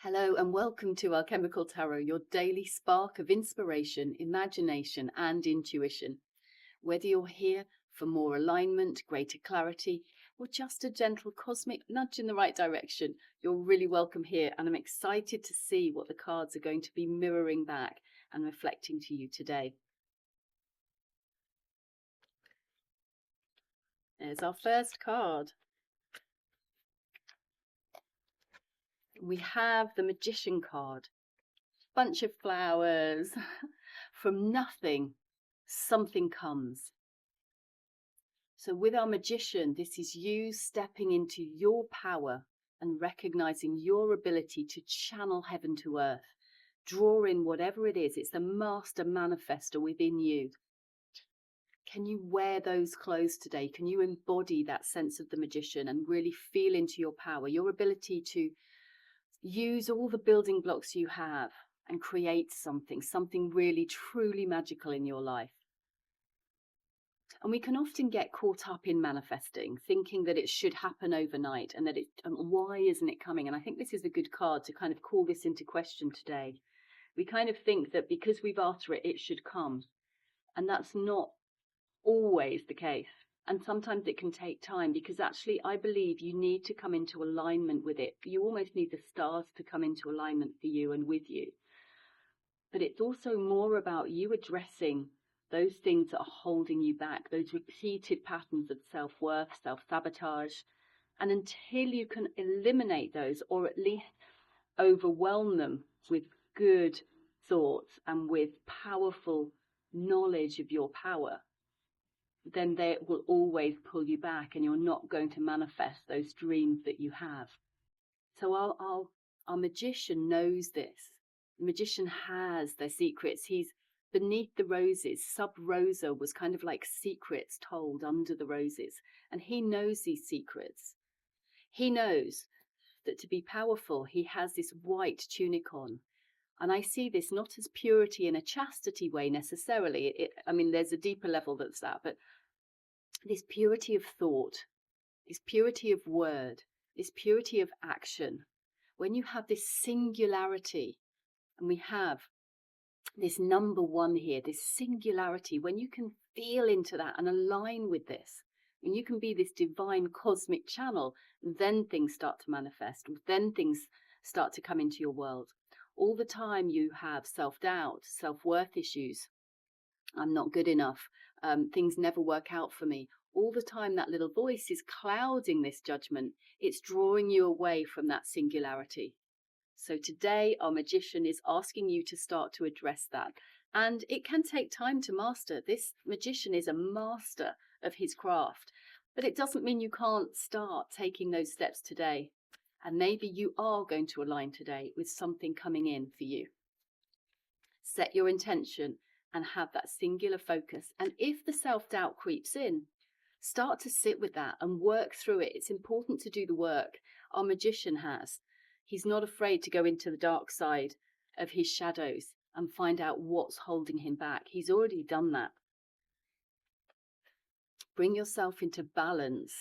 Hello and welcome to Alchemical Tarot, your daily spark of inspiration, imagination and intuition. Whether you're here for more alignment, greater clarity, or just a gentle cosmic nudge in the right direction, you're really welcome here, and I'm excited to see what the cards are going to be mirroring back and reflecting to you today. There's our first card. We have the Magician card. Bunch of flowers. From nothing, something comes. So with our Magician, this is you stepping into your power and recognizing your ability to channel heaven to earth. Draw in whatever it is. It's the master manifestor within you. Can you wear those clothes today? Can you embody that sense of the Magician and really feel into your power, your ability to use all the building blocks you have and create something really truly magical in your life? And we can often get caught up in manifesting, thinking that it should happen overnight and that why isn't it coming? And I think this is a good card to kind of call this into question today. We kind of think that because we've asked for it, it should come. And that's not always the case. And sometimes it can take time, because actually I believe you need to come into alignment with it. You almost need the stars to come into alignment for you and with you. But it's also more about you addressing those things that are holding you back, those repeated patterns of self-worth, self-sabotage. And until you can eliminate those, or at least overwhelm them with good thoughts and with powerful knowledge of your power, then they will always pull you back and you're not going to manifest those dreams that you have. So our Magician knows this. The Magician has their secrets. He's beneath the roses. Sub rosa was kind of like secrets told under the roses. And he knows these secrets. He knows that to be powerful, he has this white tunic on. And I see this not as purity in a chastity way necessarily. I mean, there's a deeper level that's that, but this purity of thought, this purity of word, this purity of action. When you have this singularity, and we have this number one here, this singularity, when you can feel into that and align with this, and you can be this divine cosmic channel, then things start to manifest, then things start to come into your world. All the time you have self-doubt, self-worth issues. I'm not good enough. Things never work out for me. All the time that little voice is clouding this judgment. It's drawing you away from that singularity. So today our Magician is asking you to start to address that. And it can take time to master. This Magician is a master of his craft. But it doesn't mean you can't start taking those steps today. And maybe you are going to align today with something coming in for you. Set your intention and have that singular focus. And if the self-doubt creeps in, start to sit with that and work through it. It's important to do the work. Our Magician has. He's not afraid to go into the dark side of his shadows and find out what's holding him back. He's already done that. Bring yourself into balance.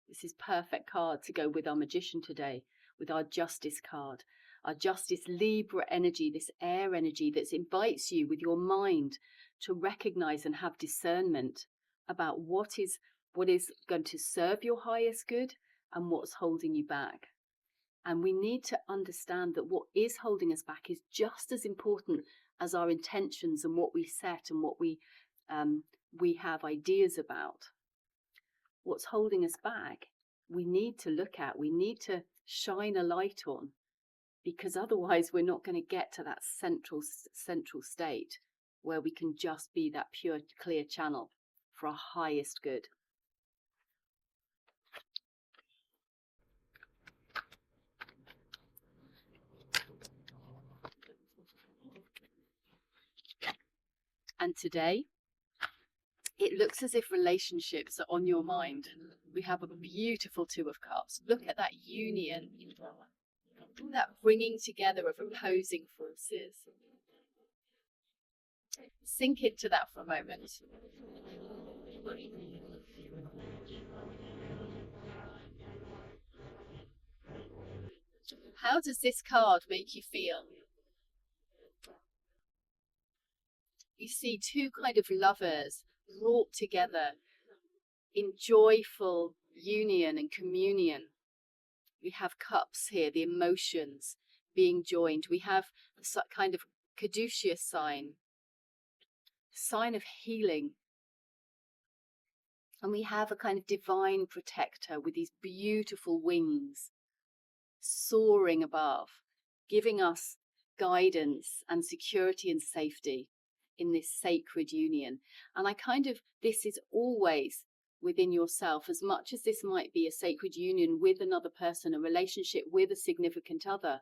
This is perfect card to go with our Magician today, with our Justice card. Our Justice Libra energy, this air energy that invites you with your mind to recognize and have discernment about what is going to serve your highest good and what's holding you back. And we need to understand that what is holding us back is just as important as our intentions and what we set and what we have ideas about. What's holding us back, we need to look at, we need to shine a light on, because otherwise we're not going to get to that central state where we can just be that pure, clear channel for our highest good. And today, it looks as if relationships are on your mind. We have a beautiful Two of Cups. Look at that union, that bringing together of opposing forces. Sink into that for a moment. How does this card make you feel? You see two kind of lovers brought together in joyful union and communion. We have cups here, the emotions being joined. We have a kind of caduceus sign of healing. And we have a kind of divine protector with these beautiful wings soaring above, giving us guidance and security and safety in this sacred union. And this is always within yourself, as much as this might be a sacred union with another person, a relationship with a significant other.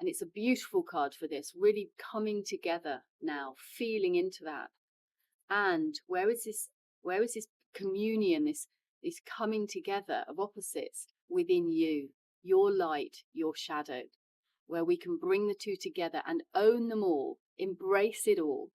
And it's a beautiful card for this, really coming together now, feeling into that. And where is this communion, this coming together of opposites within you, your light, your shadow, where we can bring the two together and own them all, embrace it all,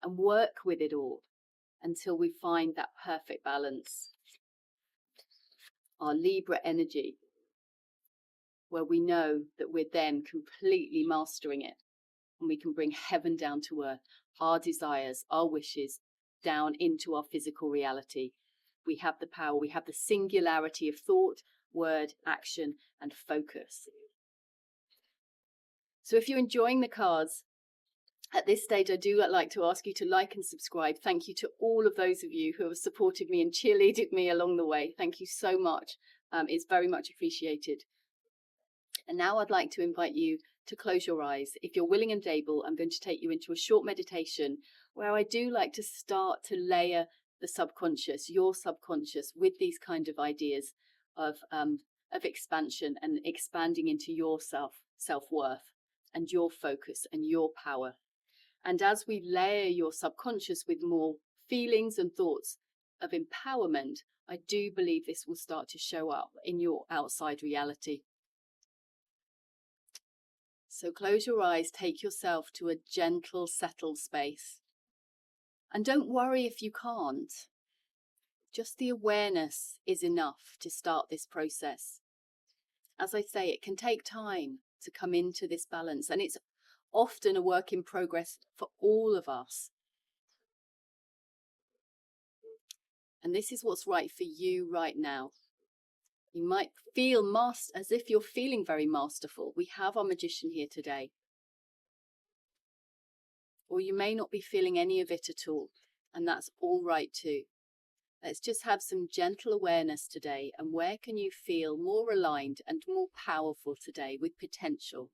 and work with it all until we find that perfect balance. Our Libra energy, where we know that we're then completely mastering it, and we can bring heaven down to earth, our desires, our wishes down into our physical reality. We have the power, we have the singularity of thought, word, action, and focus. So if you're enjoying the cards, at this stage, I do like to ask you to like and subscribe. Thank you to all of those of you who have supported me and cheerleaded me along the way. Thank you so much. It's very much appreciated. And now I'd like to invite you to close your eyes. If you're willing and able, I'm going to take you into a short meditation where I do like to start to layer the subconscious, your subconscious, with these kind of ideas of expansion and expanding into your self-worth and your focus and your power. And as we layer your subconscious with more feelings and thoughts of empowerment, I do believe this will start to show up in your outside reality. So close your eyes, take yourself to a gentle, settled space. And don't worry if you can't. Just the awareness is enough to start this process. As I say, it can take time to come into this balance, and it's often a work in progress for all of us. And this is what's right for you right now. You might feel as if you're feeling very masterful. We have our magician here today. Or you may not be feeling any of it at all, and that's all right too. Let's just have some gentle awareness today. And where can you feel more aligned and more powerful today with potential?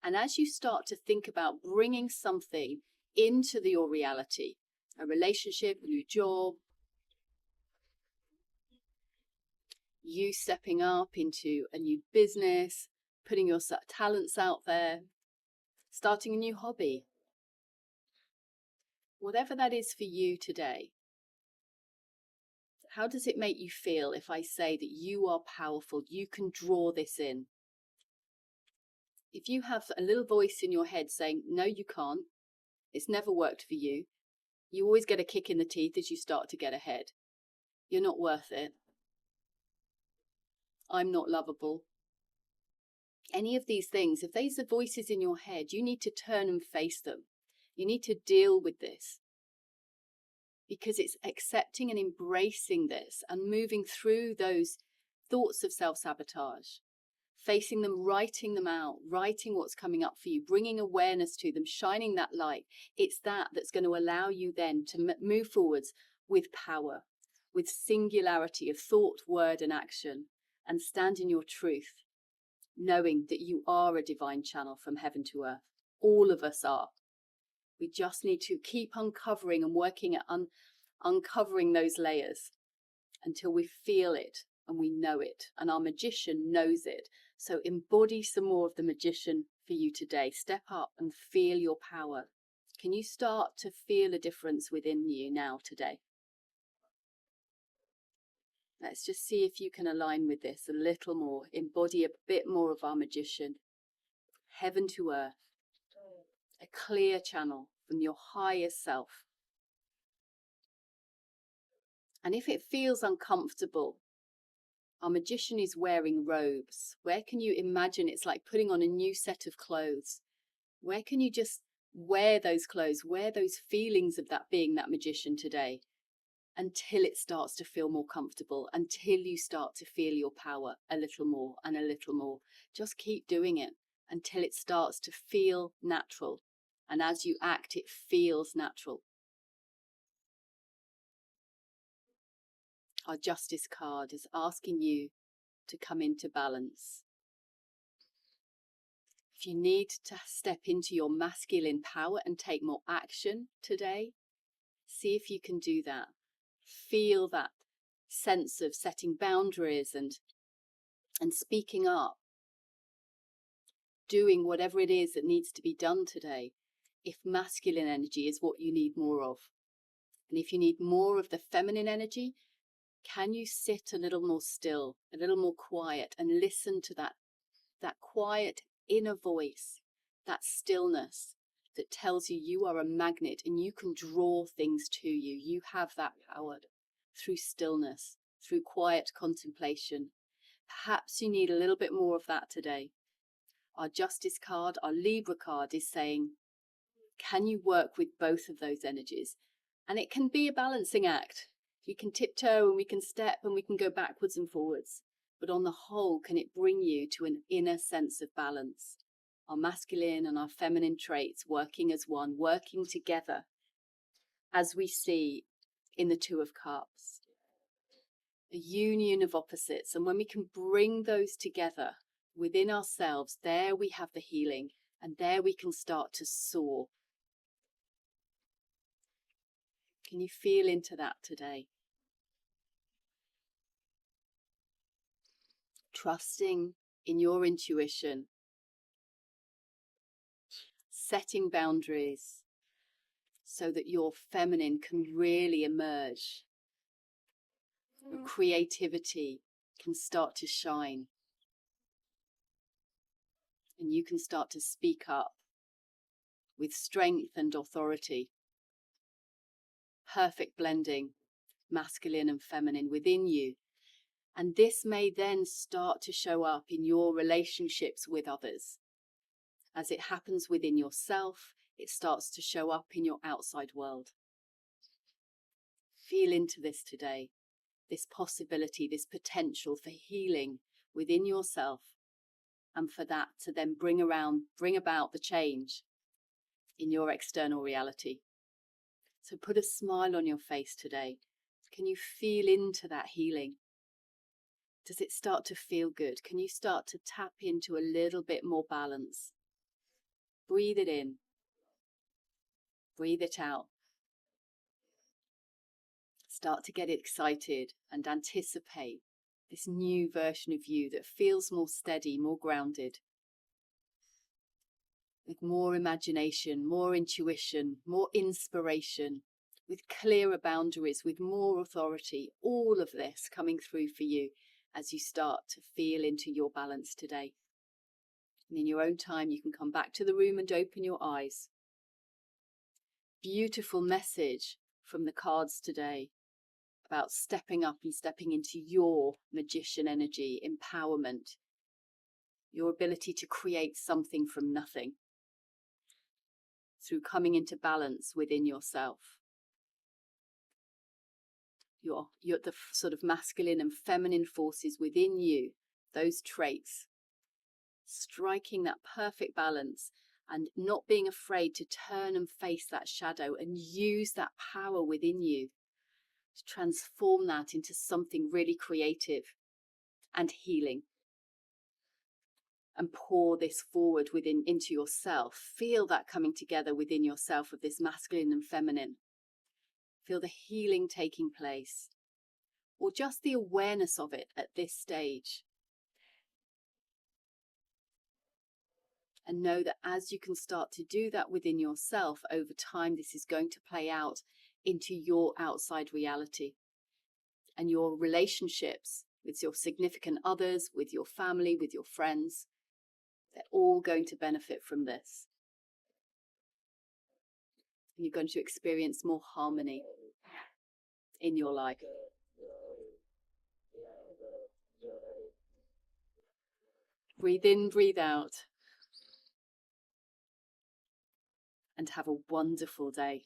And as you start to think about bringing something into your reality, a relationship, a new job, you stepping up into a new business, putting your talents out there, starting a new hobby, whatever that is for you today, how does it make you feel if I say that you are powerful, you can draw this in? If you have a little voice in your head saying, no, you can't, it's never worked for you, you always get a kick in the teeth as you start to get ahead. You're not worth it. I'm not lovable. Any of these things, if these are voices in your head, you need to turn and face them. You need to deal with this. Because it's accepting and embracing this and moving through those thoughts of self-sabotage, facing them, writing them out, writing what's coming up for you, bringing awareness to them, shining that light. It's that's going to allow you then to move forwards with power, with singularity of thought, word, and action, and stand in your truth, knowing that you are a divine channel from heaven to earth. All of us are. We just need to keep uncovering and working at uncovering those layers until we feel it and we know it, and our magician knows it. So embody some more of the magician for you today. Step up and feel your power. Can you start to feel a difference within you now today? Let's just see if you can align with this a little more. Embody a bit more of our magician. Heaven to earth. A clear channel from your highest self. And if it feels uncomfortable, Our magician is wearing robes. Where can you imagine it's like putting on a new set of clothes? Where can you just wear those clothes, wear those feelings of that being that magician today, until it starts to feel more comfortable, until you start to feel your power a little more and a little more. Just keep doing it until it starts to feel natural. And as you act, it feels natural. Our Justice card is asking you to come into balance. If you need to step into your masculine power and take more action today, see if you can do that. Feel that sense of setting boundaries and speaking up, doing whatever it is that needs to be done today. If masculine energy is what you need more of, and if you need more of the feminine energy, can you sit a little more still, a little more quiet, and listen to that quiet inner voice, that stillness that tells you you are a magnet and you can draw things to you. You have that power through stillness, through quiet contemplation. Perhaps you need a little bit more of that today. Our Justice card, our Libra card, is saying, can you work with both of those energies? And it can be a balancing act. We can tiptoe and we can step and we can go backwards and forwards. But on the whole, can it bring you to an inner sense of balance? Our masculine and our feminine traits working as one, working together, as we see in the Two of Cups. A union of opposites. And when we can bring those together within ourselves, there we have the healing, and there we can start to soar. Can you feel into that today? Trusting in your intuition, setting boundaries so that your feminine can really emerge. Your creativity can start to shine. And you can start to speak up with strength and authority. Perfect blending, masculine and feminine within you. And this may then start to show up in your relationships with others. As it happens within yourself, it starts to show up in your outside world. Feel into this today, this possibility, this potential for healing within yourself, and for that to then bring about the change in your external reality. So put a smile on your face today. Can you feel into that healing? Does it start to feel good? Can you start to tap into a little bit more balance? Breathe it in. Breathe it out. Start to get excited and anticipate this new version of you that feels more steady, more grounded, with more imagination, more intuition, more inspiration, with clearer boundaries, with more authority. All of this coming through for you as you start to feel into your balance today. And in your own time, you can come back to the room and open your eyes. Beautiful message from the cards today about stepping up and stepping into your magician energy, empowerment, your ability to create something from nothing through coming into balance within yourself. You're the sort of masculine and feminine forces within you, those traits, striking that perfect balance and not being afraid to turn and face that shadow and use that power within you to transform that into something really creative and healing. And pour this forward into yourself. Feel that coming together within yourself of this masculine and feminine. Feel the healing taking place, or just the awareness of it at this stage. And know that as you can start to do that within yourself over time, this is going to play out into your outside reality. And your relationships with your significant others, with your family, with your friends, they're all going to benefit from this. And you're going to experience more harmony in your life. Breathe in, breathe out. And have a wonderful day.